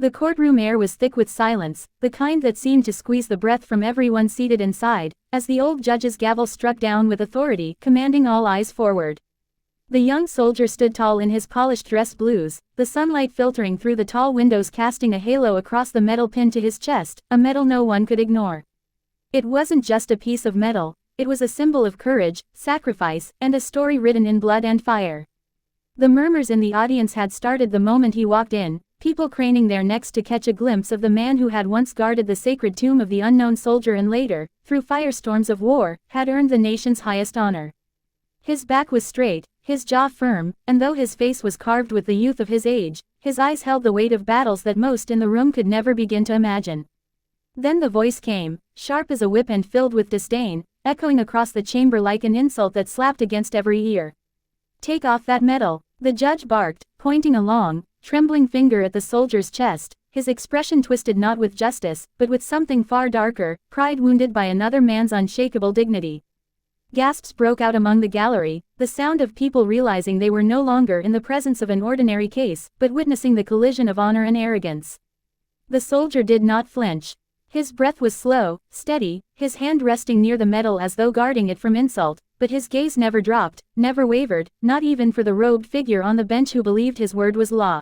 The courtroom air was thick with silence, the kind that seemed to squeeze the breath from everyone seated inside, as the old judge's gavel struck down with authority, commanding all eyes forward. The young soldier stood tall in his polished dress blues, the sunlight filtering through the tall windows casting a halo across the metal pinned to his chest, a metal no one could ignore. It wasn't just a piece of metal, it was a symbol of courage, sacrifice, and a story written in blood and fire. The murmurs in the audience had started the moment he walked in, people craning their necks to catch a glimpse of the man who had once guarded the sacred tomb of the unknown soldier and later, through firestorms of war, had earned the nation's highest honor. His back was straight, his jaw firm, and though his face was carved with the youth of his age, his eyes held the weight of battles that most in the room could never begin to imagine. Then the voice came, sharp as a whip and filled with disdain, echoing across the chamber like an insult that slapped against every ear. "Take off that medal," the judge barked, pointing a long, trembling finger at the soldier's chest, his expression twisted not with justice, but with something far darker, pride wounded by another man's unshakable dignity. Gasps broke out among the gallery, the sound of people realizing they were no longer in the presence of an ordinary case, but witnessing the collision of honor and arrogance. The soldier did not flinch. His breath was slow, steady, his hand resting near the medal as though guarding it from insult, but his gaze never dropped, never wavered, not even for the robed figure on the bench who believed his word was law.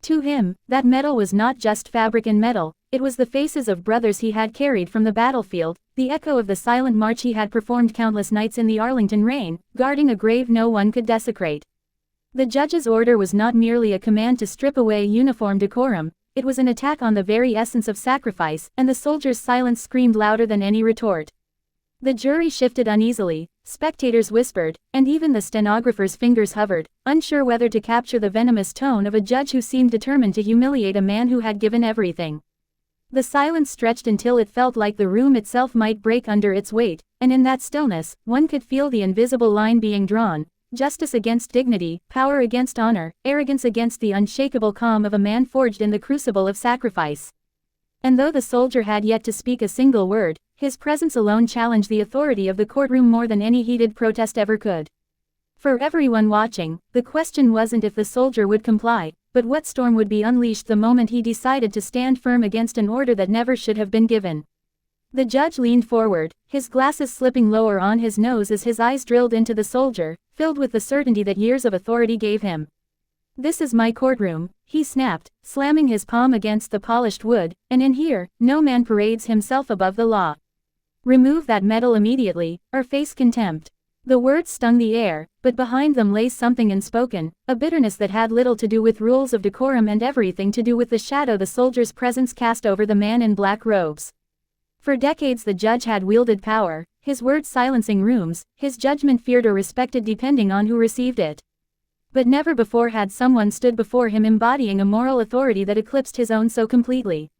To him, that medal was not just fabric and metal, it was the faces of brothers he had carried from the battlefield, the echo of the silent march he had performed countless nights in the Arlington rain, guarding a grave no one could desecrate. The judge's order was not merely a command to strip away uniform decorum, it was an attack on the very essence of sacrifice, and the soldier's silence screamed louder than any retort. The jury shifted uneasily, spectators whispered, and even the stenographer's fingers hovered, unsure whether to capture the venomous tone of a judge who seemed determined to humiliate a man who had given everything. The silence stretched until it felt like the room itself might break under its weight, and in that stillness, one could feel the invisible line being drawn. Justice against dignity, power against honor, arrogance against the unshakable calm of a man forged in the crucible of sacrifice. And though the soldier had yet to speak a single word, his presence alone challenged the authority of the courtroom more than any heated protest ever could. For everyone watching, the question wasn't if the soldier would comply, but what storm would be unleashed the moment he decided to stand firm against an order that never should have been given. The judge leaned forward, his glasses slipping lower on his nose as his eyes drilled into the soldier, filled with the certainty that years of authority gave him. "This is my courtroom," he snapped, slamming his palm against the polished wood, "and in here, no man parades himself above the law. Remove that medal immediately, or face contempt." The words stung the air, but behind them lay something unspoken, a bitterness that had little to do with rules of decorum and everything to do with the shadow the soldier's presence cast over the man in black robes. For decades the judge had wielded power, his words silencing rooms, his judgment feared or respected depending on who received it. But never before had someone stood before him embodying a moral authority that eclipsed his own so completely.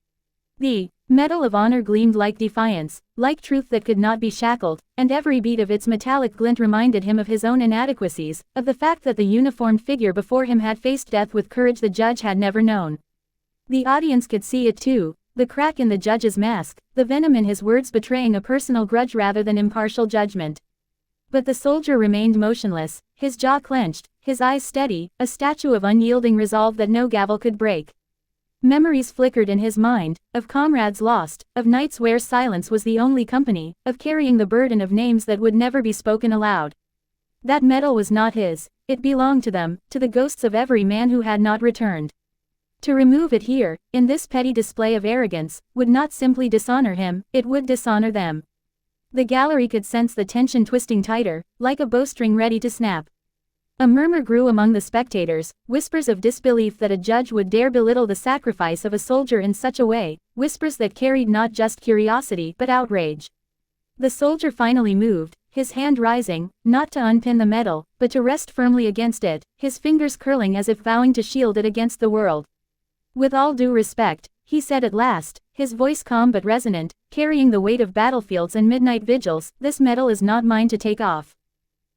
The medal of honor gleamed like defiance, like truth that could not be shackled, and every beat of its metallic glint reminded him of his own inadequacies, of the fact that the uniformed figure before him had faced death with courage the judge had never known. The audience could see it too. The crack in the judge's mask, the venom in his words betraying a personal grudge rather than impartial judgment. But the soldier remained motionless, his jaw clenched, his eyes steady, a statue of unyielding resolve that no gavel could break. Memories flickered in his mind, of comrades lost, of nights where silence was the only company, of carrying the burden of names that would never be spoken aloud. That medal was not his, it belonged to them, to the ghosts of every man who had not returned. To remove it here, in this petty display of arrogance, would not simply dishonor him, it would dishonor them. The gallery could sense the tension twisting tighter, like a bowstring ready to snap. A murmur grew among the spectators, whispers of disbelief that a judge would dare belittle the sacrifice of a soldier in such a way, whispers that carried not just curiosity but outrage. The soldier finally moved, his hand rising, not to unpin the medal, but to rest firmly against it, his fingers curling as if vowing to shield it against the world. "With all due respect," he said at last, his voice calm but resonant, carrying the weight of battlefields and midnight vigils, "this medal is not mine to take off.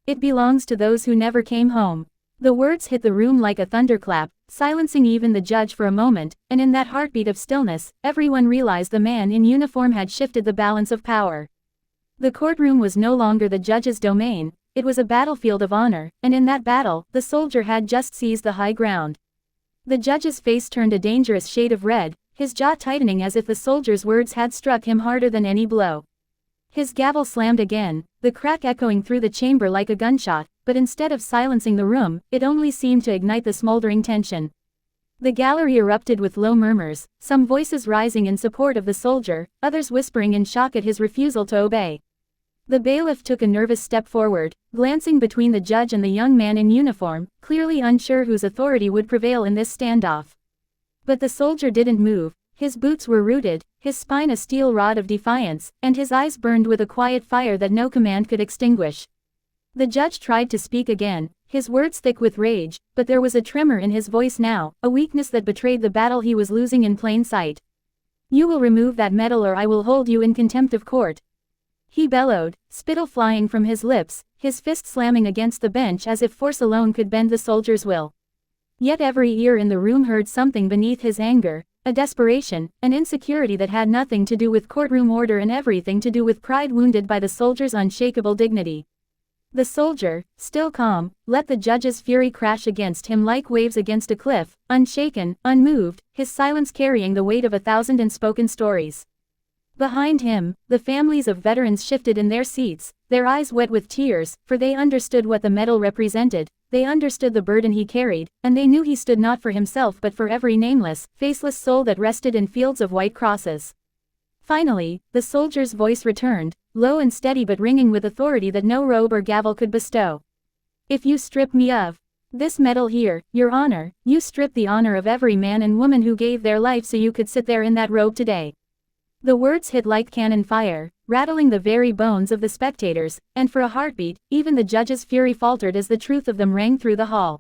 It belongs to those who never came home." The words hit the room like a thunderclap, silencing even the judge for a moment, and in that heartbeat of stillness, everyone realized the man in uniform had shifted the balance of power. The courtroom was no longer the judge's domain, it was a battlefield of honor, and in that battle, the soldier had just seized the high ground. The judge's face turned a dangerous shade of red, his jaw tightening as if the soldier's words had struck him harder than any blow. His gavel slammed again, the crack echoing through the chamber like a gunshot, but instead of silencing the room, it only seemed to ignite the smoldering tension. The gallery erupted with low murmurs, some voices rising in support of the soldier, others whispering in shock at his refusal to obey. The bailiff took a nervous step forward, glancing between the judge and the young man in uniform, clearly unsure whose authority would prevail in this standoff. But the soldier didn't move, his boots were rooted, his spine a steel rod of defiance, and his eyes burned with a quiet fire that no command could extinguish. The judge tried to speak again, his words thick with rage, but there was a tremor in his voice now, a weakness that betrayed the battle he was losing in plain sight. "You will remove that medal or I will hold you in contempt of court," he bellowed, spittle flying from his lips, his fist slamming against the bench as if force alone could bend the soldier's will. Yet every ear in the room heard something beneath his anger, a desperation, an insecurity that had nothing to do with courtroom order and everything to do with pride wounded by the soldier's unshakable dignity. The soldier, still calm, let the judge's fury crash against him like waves against a cliff, unshaken, unmoved, his silence carrying the weight of 1,000 unspoken stories. Behind him, the families of veterans shifted in their seats, their eyes wet with tears, for they understood what the medal represented, they understood the burden he carried, and they knew he stood not for himself but for every nameless, faceless soul that rested in fields of white crosses. Finally, the soldier's voice returned, low and steady but ringing with authority that no robe or gavel could bestow. "If you strip me of this medal here, your honor, you strip the honor of every man and woman who gave their life so you could sit there in that robe today." The words hit like cannon fire, rattling the very bones of the spectators, and for a heartbeat, even the judge's fury faltered as the truth of them rang through the hall.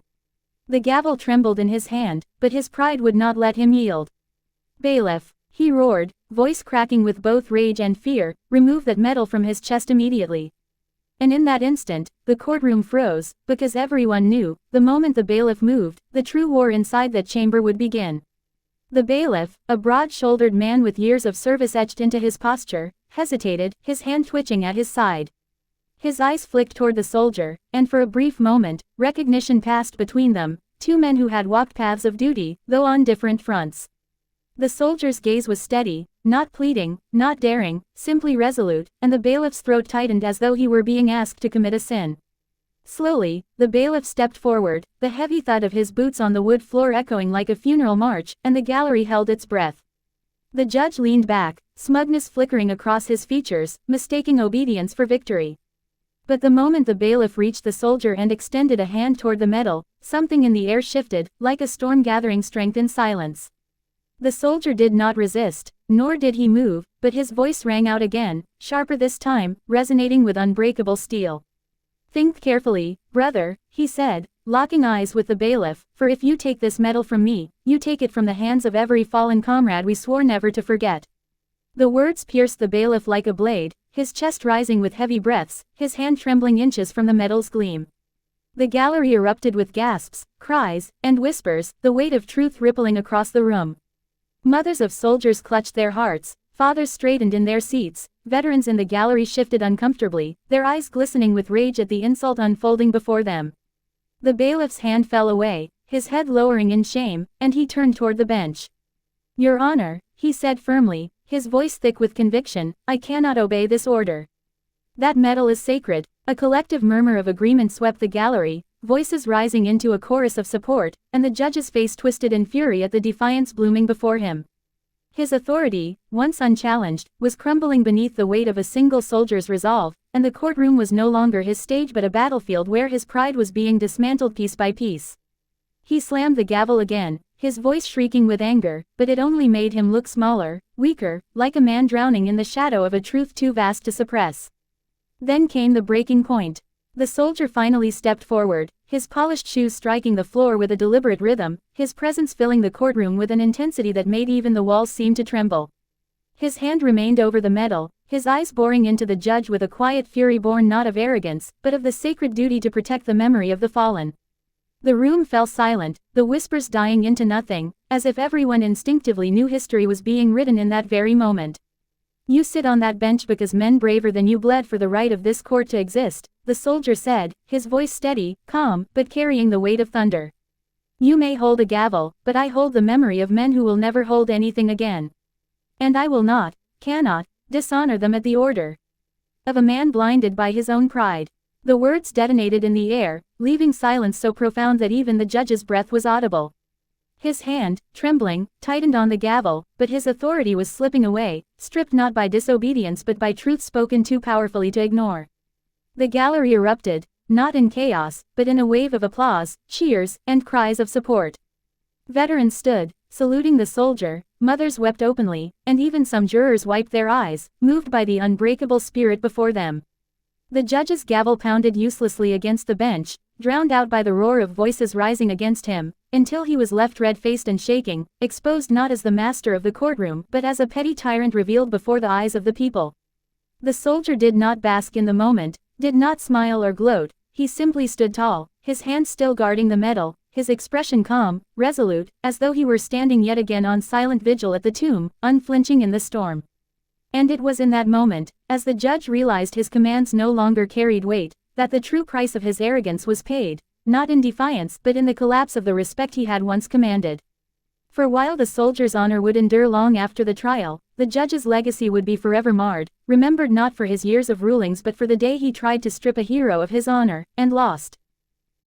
The gavel trembled in his hand, but his pride would not let him yield. "Bailiff," he roared, voice cracking with both rage and fear, "remove that medal from his chest immediately." And in that instant, the courtroom froze, because everyone knew, the moment the bailiff moved, the true war inside that chamber would begin. The bailiff, a broad-shouldered man with years of service etched into his posture, hesitated, his hand twitching at his side. His eyes flicked toward the soldier, and for a brief moment, recognition passed between them, two men who had walked paths of duty, though on different fronts. The soldier's gaze was steady, not pleading, not daring, simply resolute, and the bailiff's throat tightened as though he were being asked to commit a sin. Slowly, the bailiff stepped forward, the heavy thud of his boots on the wood floor echoing like a funeral march, and the gallery held its breath. The judge leaned back, smugness flickering across his features, mistaking obedience for victory. But the moment the bailiff reached the soldier and extended a hand toward the medal, something in the air shifted, like a storm gathering strength in silence. The soldier did not resist, nor did he move, but his voice rang out again, sharper this time, resonating with unbreakable steel. "Think carefully, brother," he said, locking eyes with the bailiff, "for if you take this medal from me, you take it from the hands of every fallen comrade we swore never to forget." The words pierced the bailiff like a blade, his chest rising with heavy breaths, his hand trembling inches from the medal's gleam. The gallery erupted with gasps, cries, and whispers, the weight of truth rippling across the room. Mothers of soldiers clutched their hearts, fathers straightened in their seats, veterans in the gallery shifted uncomfortably, their eyes glistening with rage at the insult unfolding before them. The bailiff's hand fell away, his head lowering in shame, and he turned toward the bench. "Your honor," he said firmly, his voice thick with conviction, "I cannot obey this order. That medal is sacred." A collective murmur of agreement swept the gallery, voices rising into a chorus of support, and the judge's face twisted in fury at the defiance blooming before him. His authority, once unchallenged, was crumbling beneath the weight of a single soldier's resolve, and the courtroom was no longer his stage but a battlefield where his pride was being dismantled piece by piece. He slammed the gavel again, his voice shrieking with anger, but it only made him look smaller, weaker, like a man drowning in the shadow of a truth too vast to suppress. Then came the breaking point. The soldier finally stepped forward, his polished shoes striking the floor with a deliberate rhythm, his presence filling the courtroom with an intensity that made even the walls seem to tremble. His hand remained over the medal, his eyes boring into the judge with a quiet fury born not of arrogance, but of the sacred duty to protect the memory of the fallen. The room fell silent, the whispers dying into nothing, as if everyone instinctively knew history was being written in that very moment. "You sit on that bench because men braver than you bled for the right of this court to exist," the soldier said, his voice steady, calm, but carrying the weight of thunder. You may hold a gavel, but I hold the memory of men who will never hold anything again. And I will not, cannot, dishonor them at the order of a man blinded by his own pride. The words detonated in the air, leaving silence so profound that even the judge's breath was audible. His hand, trembling, tightened on the gavel, but his authority was slipping away, stripped not by disobedience but by truth spoken too powerfully to ignore. The gallery erupted, not in chaos, but in a wave of applause, cheers, and cries of support. Veterans stood, saluting the soldier, mothers wept openly, and even some jurors wiped their eyes, moved by the unbreakable spirit before them. The judge's gavel pounded uselessly against the bench, drowned out by the roar of voices rising against him, until he was left red-faced and shaking, exposed not as the master of the courtroom but as a petty tyrant revealed before the eyes of the people. The soldier did not bask in the moment, did not smile or gloat, he simply stood tall, his hands still guarding the medal, his expression calm, resolute, as though he were standing yet again on silent vigil at the tomb, unflinching in the storm. And it was in that moment, as the judge realized his commands no longer carried weight, that the true price of his arrogance was paid, not in defiance but in the collapse of the respect he had once commanded. For while the soldier's honor would endure long after the trial, the judge's legacy would be forever marred, remembered not for his years of rulings but for the day he tried to strip a hero of his honor, and lost.